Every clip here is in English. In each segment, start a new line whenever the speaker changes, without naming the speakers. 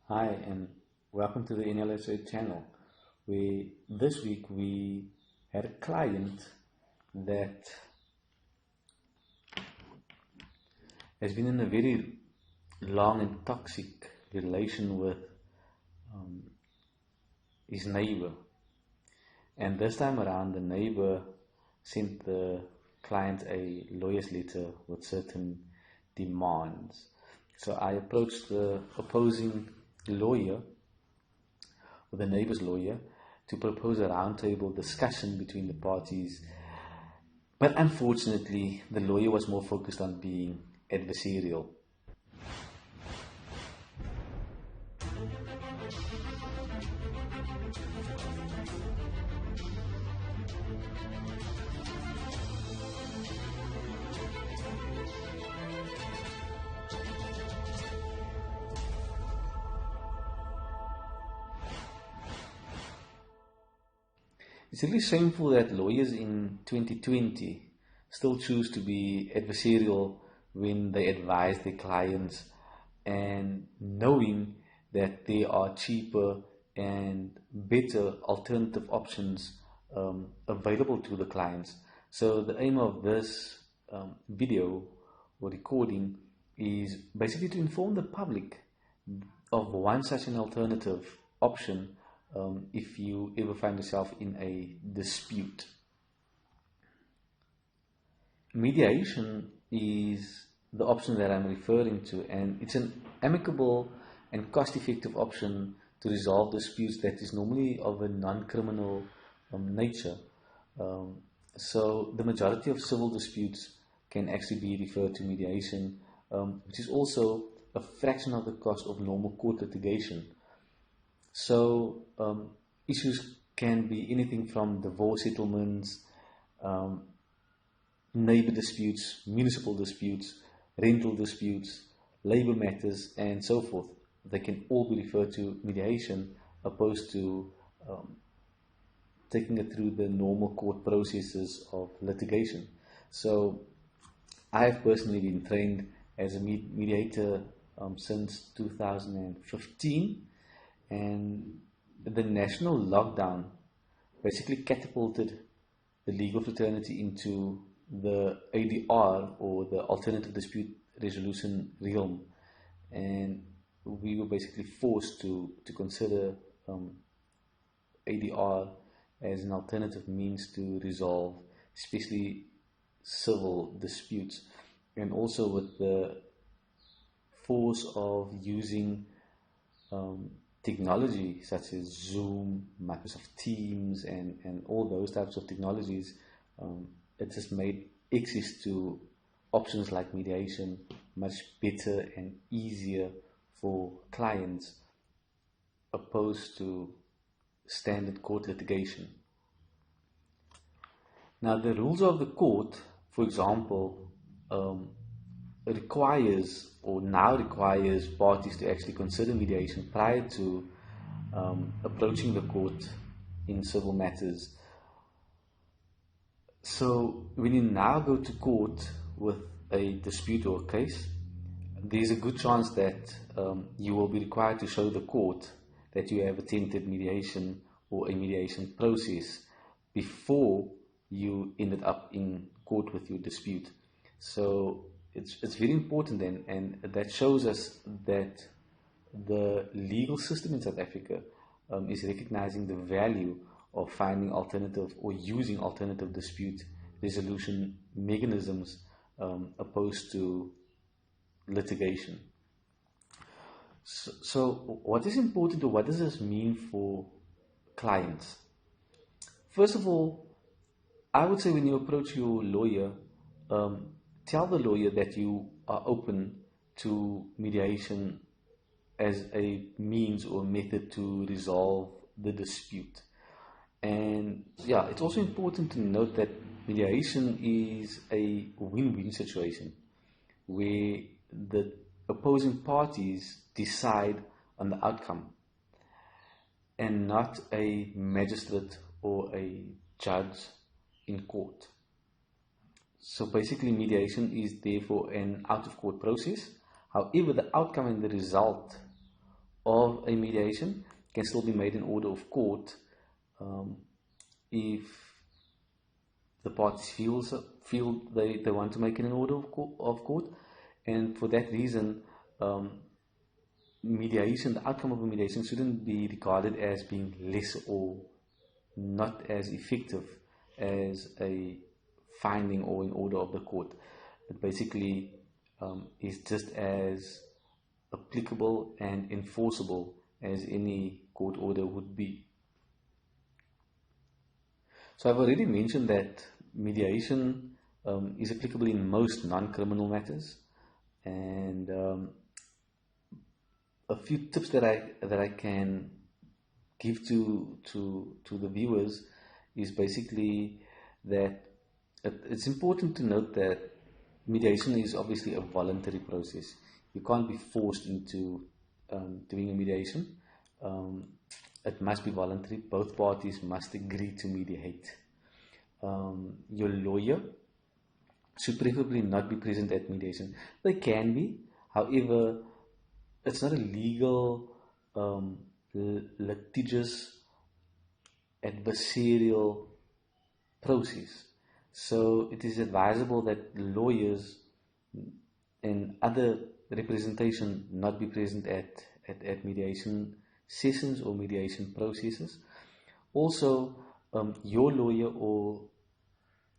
Hi, and welcome to the NLHA channel. This week we had a client that has been in a very long and toxic relation with his neighbor. And this time around, the neighbor sent the client a lawyer's letter with certain demands. So I approached the opposing lawyer, or the neighbor's lawyer, to propose a roundtable discussion between the parties. But unfortunately, the lawyer was more focused on being adversarial. It's really shameful that lawyers in 2020 still choose to be adversarial when they advise their clients, and knowing that there are cheaper and better alternative options available to the clients. So the aim of this video or recording is basically to inform the public of one such an alternative option if you ever find yourself in a dispute. Mediation is the option that I'm referring to, and it's an amicable and cost-effective option to resolve disputes that is normally of a non-criminal nature. So the majority of civil disputes can actually be referred to mediation, which is also a fraction of the cost of normal court litigation. So issues can be anything from divorce settlements, neighbor disputes, municipal disputes, rental disputes, labor matters, and so forth. They can all be referred to mediation, opposed to taking it through the normal court processes of litigation. So I have personally been trained as a mediator since 2015. And the national lockdown basically catapulted the legal fraternity into the ADR, or the alternative dispute resolution realm, and we were basically forced to consider ADR as an alternative means to resolve especially civil disputes. And also with the force of using technology such as Zoom, Microsoft Teams, and all those types of technologies, it has made access to options like mediation much better and easier for clients, opposed to standard court litigation. Now, the rules of the court, for example, requires parties to actually consider mediation prior to approaching the court in civil matters. So when you now go to court with a dispute or a case, there's a good chance that you will be required to show the court that you have attempted mediation or a mediation process before you ended up in court with your dispute. So it's very important then, and that shows us that the legal system in South Africa is recognizing the value of finding alternative or using alternative dispute resolution mechanisms opposed to litigation. So what is important, or what does this mean for clients? First of all, I would say when you approach your lawyer, tell the lawyer that you are open to mediation as a means or method to resolve the dispute. And yeah, it's also important to note that mediation is a win-win situation where the opposing parties decide on the outcome and not a magistrate or a judge in court. So basically, mediation is therefore an out-of-court process. However, the outcome and the result of a mediation can still be made in order of court if the parties feel they want to make it in order of court, and for that reason, mediation, the outcome of a mediation shouldn't be regarded as being less or not as effective as a finding or an order of the court. It basically is just as applicable and enforceable as any court order would be. So I've already mentioned that mediation is applicable in most non-criminal matters, and a few tips that I can give to the viewers is basically that it's important to note that mediation is obviously a voluntary process. You can't be forced into doing a mediation. It must be voluntary. Both parties must agree to mediate. Your lawyer should preferably not be present at mediation. They can be, however, it's not a legal, litigious, adversarial process. So it is advisable that lawyers and other representation not be present at mediation sessions or mediation processes. Also, your lawyer or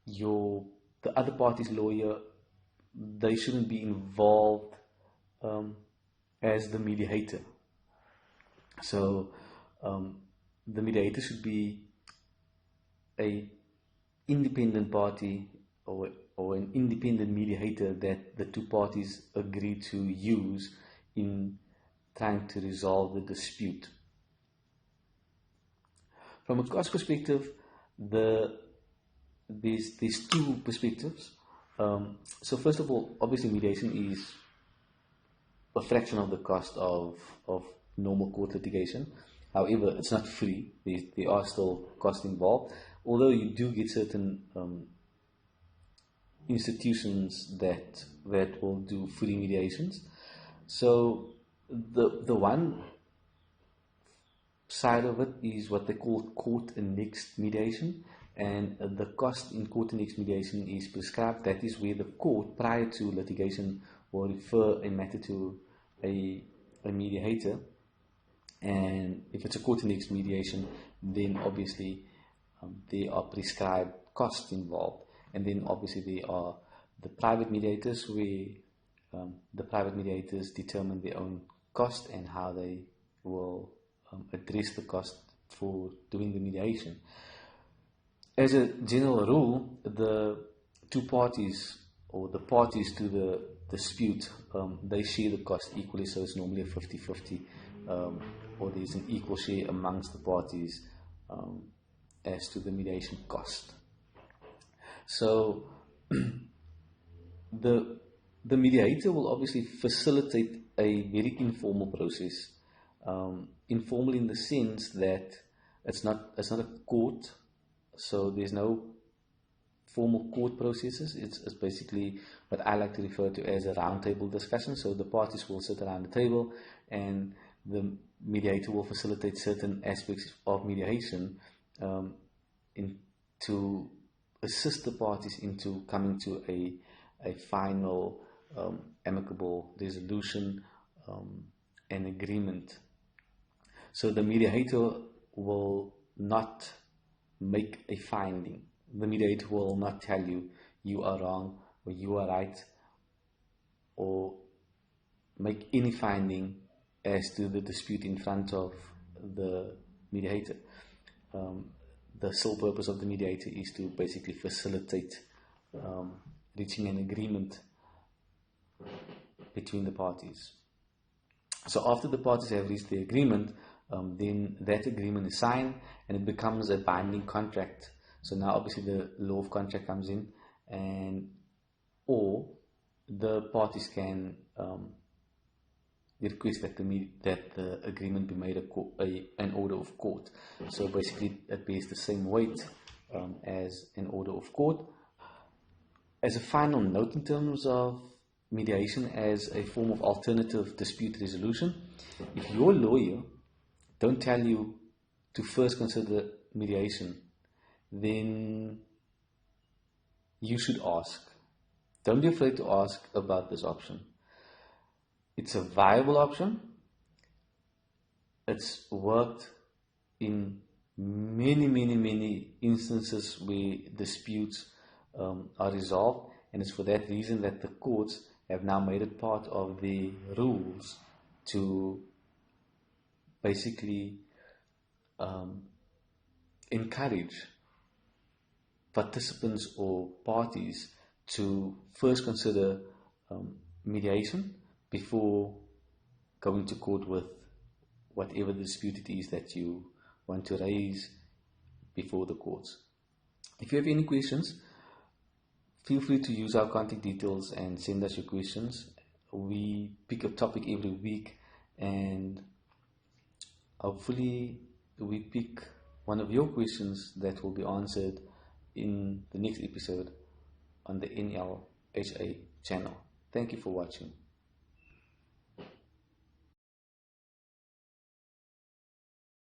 the other party's lawyer, they shouldn't be involved as the mediator. So the mediator should be a independent party or an independent mediator that the two parties agree to use in trying to resolve the dispute. From a cost perspective, there's two perspectives. So first of all, obviously mediation is a fraction of the cost of normal court litigation. However, it's not free. There are still costs involved, although you do get certain institutions that will do free mediations. So the one side of it is what they call court-annexed mediation, and the cost in court-annexed mediation is prescribed. That is where the court, prior to litigation, will refer a matter to a mediator, and if it's a court-annexed mediation, then obviously there are prescribed costs involved. And then obviously there are the private mediators, where the private mediators determine their own cost and how they will address the cost for doing the mediation. As a general rule, the two parties or the parties to the dispute, they share the cost equally, so it's normally a 50-50, or there's an equal share amongst the parties as to the mediation cost. So the mediator will obviously facilitate a very informal process. Informal in the sense that it's not a court, so there's no formal court processes. It's basically what I like to refer to as a roundtable discussion. So the parties will sit around the table, and the mediator will facilitate certain aspects of mediation to assist the parties into coming to a final amicable resolution and agreement. So the mediator will not make a finding. The mediator will not tell you you are wrong or you are right, or make any finding as to the dispute in front of the mediator. The sole purpose of the mediator is to basically facilitate reaching an agreement between the parties. So after the parties have reached the agreement, then that agreement is signed and it becomes a binding contract. So now obviously the law of contract comes in, or the parties can request that the agreement be made an order of court. So basically it bears the same weight as an order of court. As a final note in terms of mediation as a form of alternative dispute resolution. If your lawyer don't tell you to first consider mediation, then you should ask. Don't be afraid to ask about this option. It's a viable option. It's worked in many instances where disputes are resolved, and it's for that reason that the courts have now made it part of the rules to basically encourage participants or parties to first consider mediation before going to court with whatever dispute it is that you want to raise before the courts. If you have any questions, feel free to use our contact details and send us your questions. We pick a topic every week, and hopefully we pick one of your questions that will be answered in the next episode on the NLHA channel. Thank you for watching.